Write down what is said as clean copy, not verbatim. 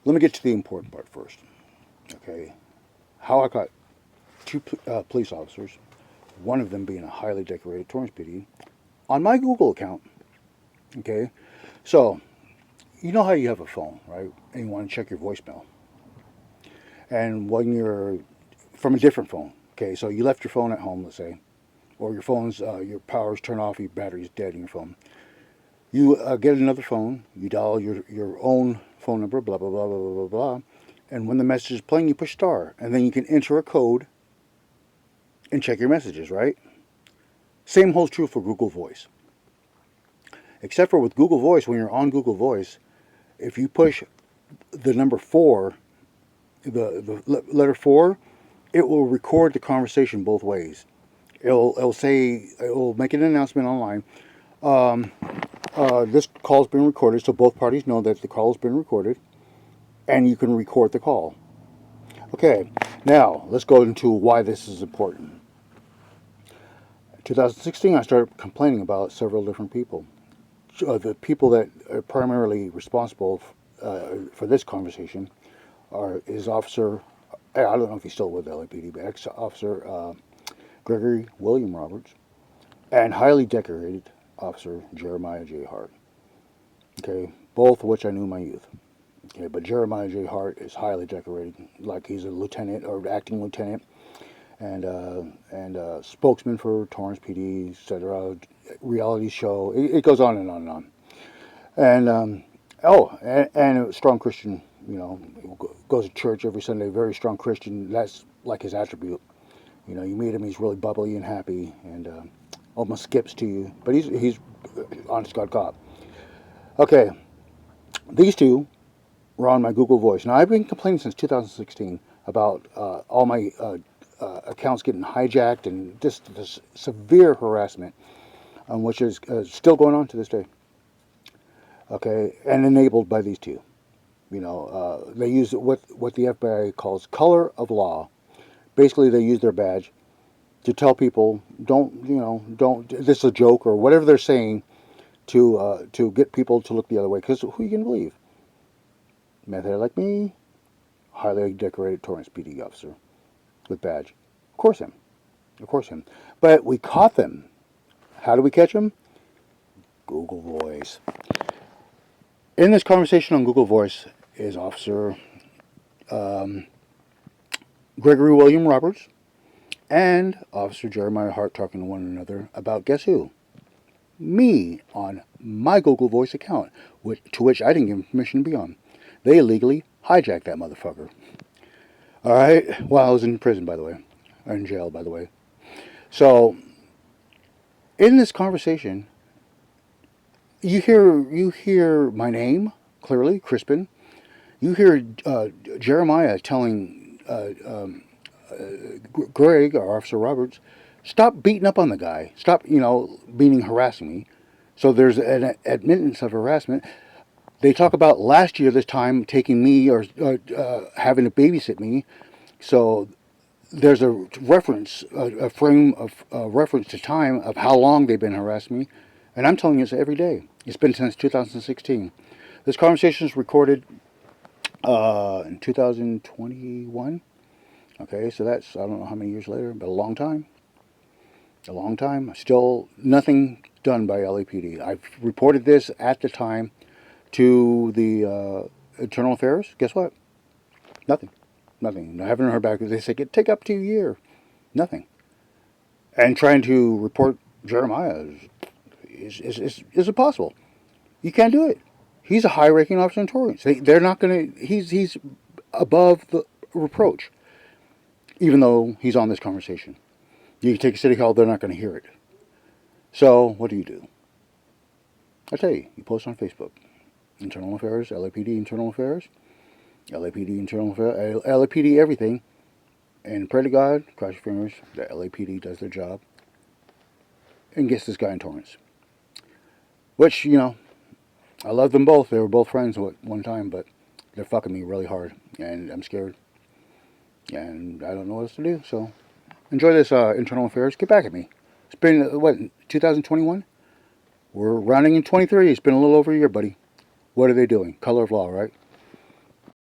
let me get to the important part first. Okay, how I got two police officers, one of them being a highly decorated Torrance PD, on my Google account. Okay, so you know how you have a phone, right? And you want to check your voicemail. And when you're from a different phone, okay, so you left your phone at home, let's say, or your power's turned off, your battery's dead in your phone. You get another phone, you dial your own phone number, blah, blah, blah, blah, blah, blah, blah. And when the message is playing, you push star. And then you can enter a code and check your messages, right? Same holds true for Google Voice. Except for with Google Voice, when you're on Google Voice, if you push the number 4, the letter 4, it will record the conversation both ways. It'll make an announcement online. This call's been recorded, so both parties know that the call has been recorded, and you can record the call. Okay, now let's go into why this is important. In 2016, I started complaining about several different people. The people that are primarily responsible for this conversation is Officer, I don't know if he's still with LAPD, but ex-Officer Gregory William Roberts, and highly decorated Officer Jeremiah J. Hart. Okay, both of which I knew in my youth. Okay, but Jeremiah J. Hart is highly decorated, like he's a lieutenant or acting lieutenant, and spokesman for Torrance PD, etc. Reality show. It goes on and on and on. And a strong Christian. You know, goes to church every Sunday. Very strong Christian. That's like his attribute. You know, you meet him, he's really bubbly and happy, and almost skips to you. But he's honest God cop. Okay, these two were on my Google Voice. Now I've been complaining since 2016 about all my accounts getting hijacked and this severe harassment, which is still going on to this day. Okay, and enabled by these two. You know, they use what the FBI calls color of law. Basically, they use their badge to tell people, don't, this is a joke or whatever they're saying to get people to look the other way. Because who you can believe? Meth head like me, highly decorated Torrance PD officer with badge. Of course him. Of course him. But we caught them. How do we catch them? Google Voice. In this conversation on Google Voice is Officer Gregory William Roberts and Officer Jeremiah Hart talking to one another about guess who? Me on my Google Voice account, to which I didn't give them permission to be on. They illegally hijacked that motherfucker. All right? While I was in prison, by the way. Or in jail, by the way. So, in this conversation, you hear my name, clearly, Crispin. You hear Jeremiah telling Greg, or Officer Roberts, stop beating up on the guy. Stop, meaning harassing me. So there's an admittance of harassment. They talk about last year this time taking me or having to babysit me. So there's a reference, a frame of reference to time of how long they've been harassing me. And I'm telling you it's every day. It's been since 2016. This conversation is recorded in 2021. Okay, so that's, I don't know how many years later, but a long time. A long time. Still nothing done by LAPD. I've reported this at the time to the Internal Affairs. Guess what? Nothing. Nothing. I haven't heard back. They say it take up to a year. Nothing. And trying to report Jeremiah is impossible. You can't do it. He's a high-ranking officer in Torrance. They're not going to... He's above the reproach, even though he's on this conversation. You can take a city hall, they're not going to hear it. So, what do? I tell you, you post on Facebook. Internal Affairs, LAPD Internal Affairs, LAPD Internal Affairs, LAPD everything. And pray to God, cross your fingers, that LAPD does their job and gets this guy in Torrance. Which, I love them both. They were both friends at one time, but they're fucking me really hard. And I'm scared. And I don't know what else to do. So, enjoy this Internal Affairs. Get back at me. It's been, 2021? We're rounding in 23. It's been a little over a year, buddy. What are they doing? Color of law, right?